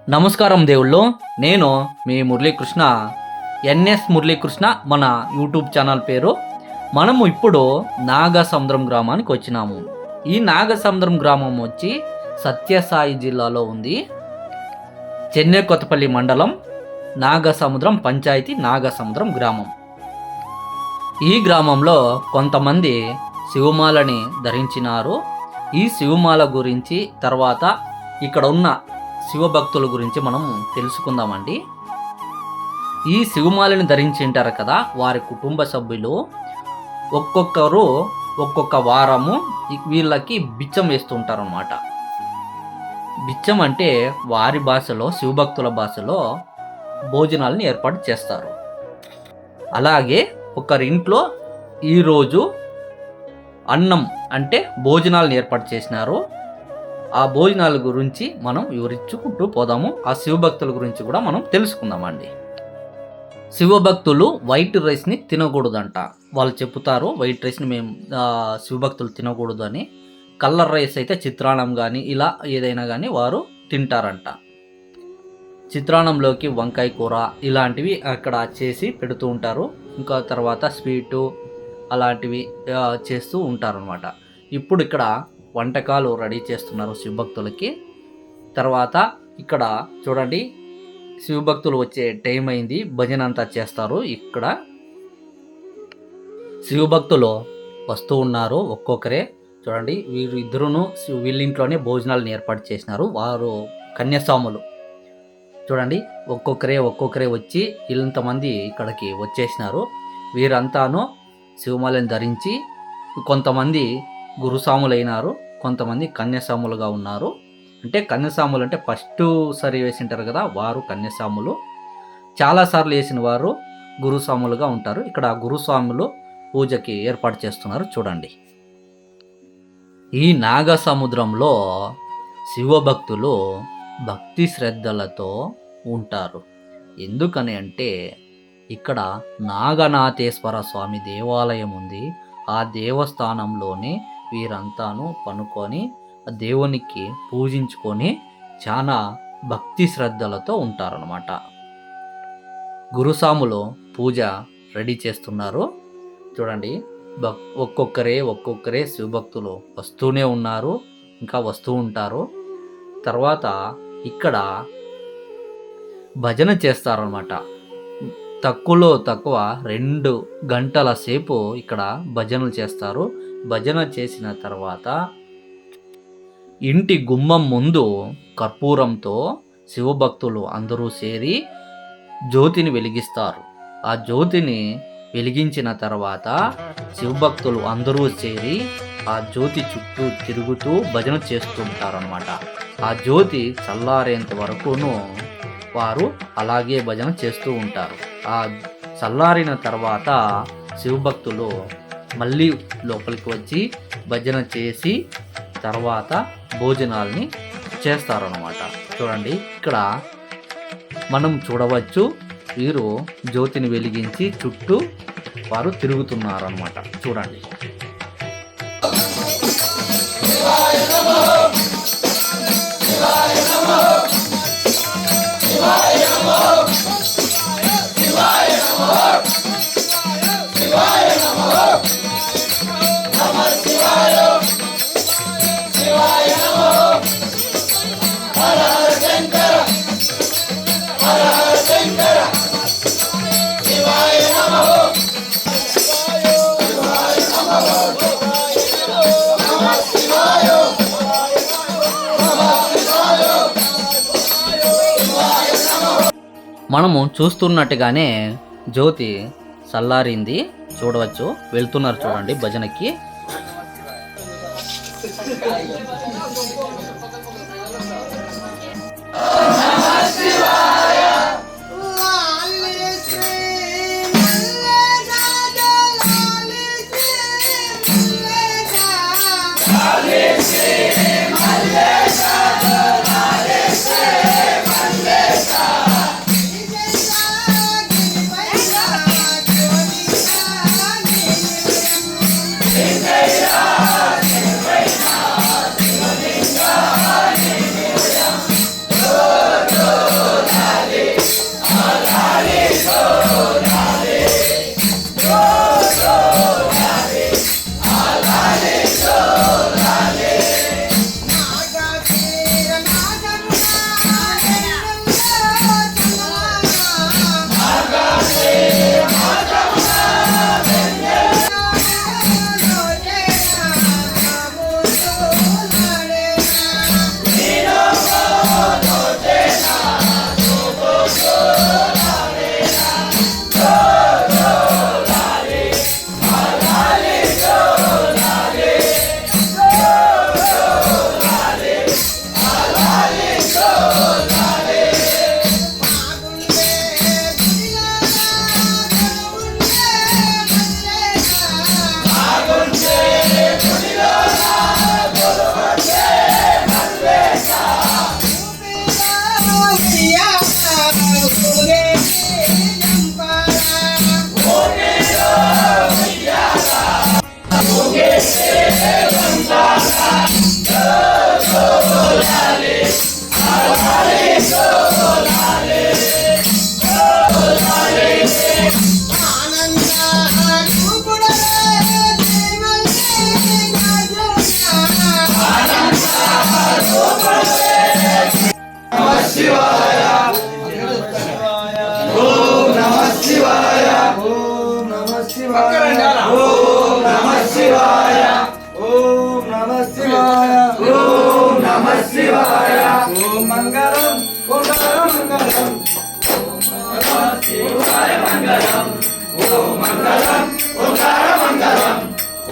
నమస్కారం దేవుళ్ళు. నేను మీ మురళీకృష్ణ, ఎన్ఎస్ మురళీకృష్ణ మన యూట్యూబ్ ఛానల్ పేరు. మనము ఇప్పుడు నాగసముద్రం గ్రామానికి వచ్చినాము. ఈ నాగసముద్రం గ్రామం వచ్చి సత్యసాయి జిల్లాలో ఉంది. చెన్నై కొత్తపల్లి మండలం, నాగసముద్రం పంచాయతీ, నాగసముద్రం గ్రామం. ఈ గ్రామంలో కొంతమంది శివమాలని ధరించినారు. ఈ శివమాల గురించి తర్వాత ఇక్కడ ఉన్న శివభక్తుల గురించి మనం తెలుసుకుందామండి. ఈ శివమాలని ధరించి ఉంటారు కదా, వారి కుటుంబ సభ్యులు ఒక్కొక్కరు ఒక్కొక్క వారము వీళ్ళకి బిచ్చం వేస్తుంటారు అన్నమాట. బిచ్చం అంటే వారి భాషలో, శివభక్తుల భాషలో భోజనాలను ఏర్పాటు చేస్తారు. అలాగే ఒకరింట్లో ఈరోజు అన్నం అంటే భోజనాలను ఏర్పాటు చేసినారు. ఆ భోజనాల గురించి మనం వివరించుకుంటూ పోదాము. ఆ శివభక్తుల గురించి కూడా మనం తెలుసుకుందామండి. శివభక్తులు వైట్ రైస్ని తినకూడదంట. వాళ్ళు చెప్తారు వైట్ రైస్ని మేము శివభక్తులు తినకూడదు అని. కలర్ రైస్ అయితే చిత్రాన్నం కానీ ఇలా ఏదైనా కానీ వారు తింటారంట. చిత్రాన్నంలోకి వంకాయ కూర ఇలాంటివి అక్కడ చేసి పెడుతూ ఉంటారు. ఇంకా తర్వాత స్వీటు అలాంటివి చేస్తూ ఉంటారనమాట. ఇప్పుడు ఇక్కడ వంటకాలు రెడీ చేస్తున్నారు శివభక్తులకి. తర్వాత ఇక్కడ చూడండి, శివభక్తులు వచ్చే టైం అయింది, భజన అంతా చేస్తారు. ఇక్కడ శివభక్తులు వస్తూ ఉన్నారు ఒక్కొక్కరే. చూడండి, వీరు ఇద్దరును వీళ్ళింట్లోనే భోజనాలను ఏర్పాటు చేసినారు. వారు కన్యాస్వాములు. చూడండి, ఒక్కొక్కరే వచ్చి ఇంతమంది ఇక్కడికి వచ్చేసినారు. వీరంతాను శివమాలను ధరించి కొంతమంది గురుస్వాములైనారు, కొంతమంది కన్యాస్వాములుగా ఉన్నారు. అంటే కన్యాస్వాములు అంటే ఫస్ట్ సరి వేసింటారు కదా, వారు కన్యాస్వాములు. చాలాసార్లు వేసిన వారు గురుస్వాములుగా ఉంటారు. ఇక్కడ గురుస్వాములు పూజకి ఏర్పాటు చేస్తున్నారు. చూడండి, ఈ నాగసముద్రంలో శివభక్తులు భక్తి శ్రద్ధలతో ఉంటారు. ఎందుకని అంటే ఇక్కడ నాగనాథేశ్వర స్వామి దేవాలయం ఉంది. ఆ దేవస్థానంలోనే వీరంతాను పనుకొని దేవునికి పూజించుకొని చాలా భక్తి శ్రద్ధలతో ఉంటారనమాట. గురుస్వాములు పూజ రెడీ చేస్తున్నారు. చూడండి, ఒక్కొక్కరే శివభక్తులు వస్తూనే ఉన్నారు, ఇంకా వస్తూ ఉంటారు. తర్వాత ఇక్కడ భజన చేస్తారనమాట. తక్కువలో తక్కువ 2 గంటల సేపు ఇక్కడ భజనలు చేస్తారు. భజన చేసిన తర్వాత ఇంటి గుమ్మం ముందు కర్పూరంతో శివభక్తులు అందరూ చేరి జ్యోతిని వెలిగిస్తారు. ఆ జ్యోతిని వెలిగించిన తర్వాత శివభక్తులు అందరూ చేరి ఆ జ్యోతి చుట్టూ తిరుగుతూ భజన చేస్తుంటారనమాట. ఆ జ్యోతి చల్లారేంత వరకును వారు అలాగే భజన చేస్తూ ఉంటారు. ఆ చల్లారిన తర్వాత శివభక్తులు మళ్ళీ లోపలికి వచ్చి భజన చేసి తర్వాత భోజనాల్ని చేస్తారన్నమాట. చూడండి, ఇక్కడ మనం చూడవచ్చు, వీరు జ్యోతిని వెలిగించి చుట్టూ వారు తిరుగుతున్నారన్నమాట. చూడండి, మనము చూస్తున్నట్టుగానే జ్యోతి చల్లారింది. చూడవచ్చు, వెళ్తున్నారు చూడండి భజనకి. మంగళం మంగళం మంగళం ఓం మంగళం మంగళం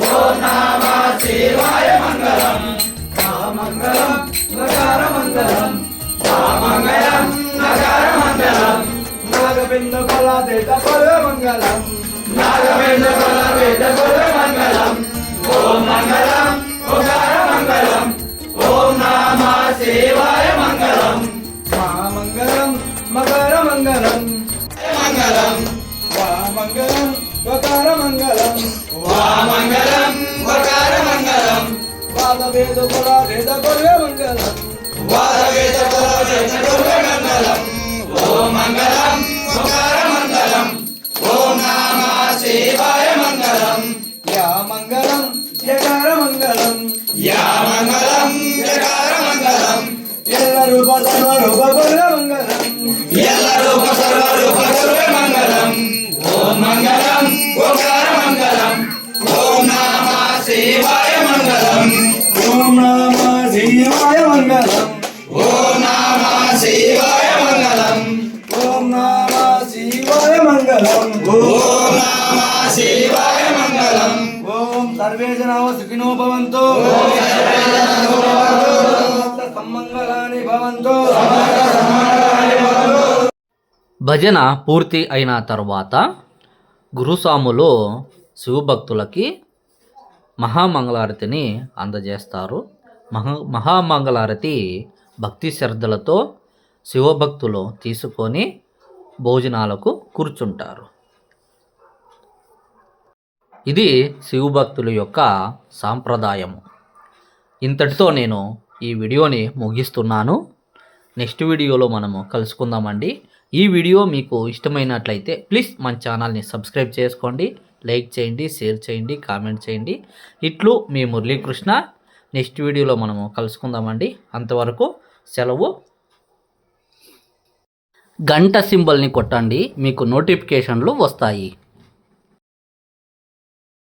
ఓం నమః శివాయ మంగళం మంగళం నకార మంగళం మంగళం నకార మంగళం నాగబింద ఫల దేత ఫల మంగళం నాగబింద ఫల దేత ఫల మంగళం ఓం మంగళం ఓంకార మంగళం ఓం నమః శివాయ మంగళం మంగళం మకర మంగళం మంగళం మంగళం వకార మంగళం మంగళం వకార మంగళం వాద వేద ఫల వేద ఫల మంగళం వాద వేద ఫల వేద ఫల మంగళం ఓం మంగళం వకార మంగళం ఓం నమః శివాయ మంగళం యా మంగళం యకార మంగళం యా మంగళం యకార మంగళం ఎల్ల రూప సర్వ రూప గురు మంగళం ఎల్ల రూప సర్వ రూప గురు మంగళం ఓం మంగళం ఓంకార మంగళం ఓం నమః శివాయ మంగళం ఓం నమః శివాయ మంగళం ఓం నమః శివాయ మంగళం ఓం నమః శివాయ మంగళం ఓం నమః శివాయ మంగళం ఓం సర్వే జనాః సుఖినో భవంతు ఓం సర్వే జనాః సుఖినో భవంతు సమ్మంగళాని భవంతు సమ్మంగళాని భవంతు. భజన పూర్తి అయిన తర్వాత గురుస్వాములు శివభక్తులకి మహామంగళారతిని అందజేస్తారు. మహామంగళారతి భక్తి శ్రద్ధలతో శివభక్తులు తీసుకొని భోజనాలకు కూర్చుంటారు. ఇది శివభక్తుల యొక్క సాంప్రదాయము. ఇంతటితో నేను ఈ వీడియోని ముగిస్తున్నాను. నెక్స్ట్ వీడియోలో మనము కలుసుకుందామండి. ఈ వీడియో మీకు ఇష్టమైనట్లయితే ప్లీజ్ మన ఛానల్ని సబ్స్క్రైబ్ చేసుకోండి, లైక్ చేయండి, షేర్ చేయండి, కామెంట్ చేయండి. ఇట్లు మీ మురళీకృష్ణ. నెక్స్ట్ వీడియోలో మనము కలుసుకుందామండి. అంతవరకు సెలవు. గంట సింబల్ని కొట్టండి, మీకు నోటిఫికేషన్లు వస్తాయి.